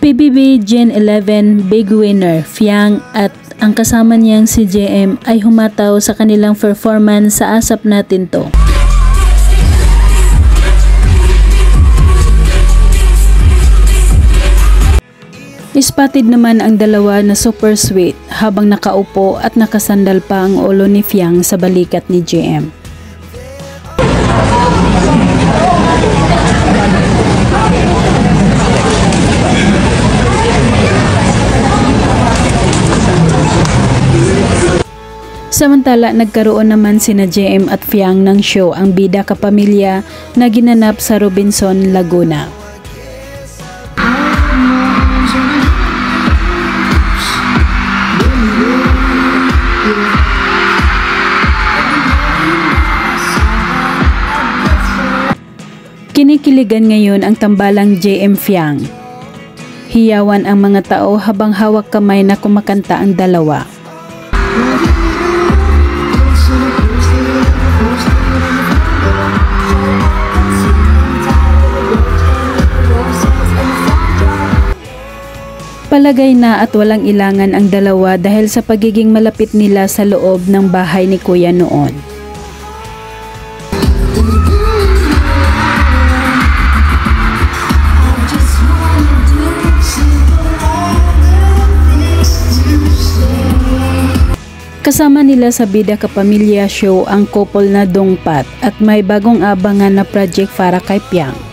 PBB Gen 11 big winner Fiang at ang kasama niyang si JM ay humataw sa kanilang performance sa Asap Natin To. Spotted naman ang dalawa na super sweet habang nakaupo at nakasandal pa ang ulo ni Fiang sa balikat ni JM. Samantala, nagkaroon naman sina JM at Fiang ng show ang Bida Kapamilya na ginanap sa Robinson, Laguna. Kinikiligan ngayon ang tambalang JM Fiang. Hiyawan ang mga tao habang hawak kamay na kumakanta ang dalawa. Palagay na at walang ilangan ang dalawa dahil sa pagiging malapit nila sa loob ng bahay ni Kuya noon. Kasama nila sa Bida Kapamilya show ang couple na Dongpat at may bagong abangan na project para kay Fiang.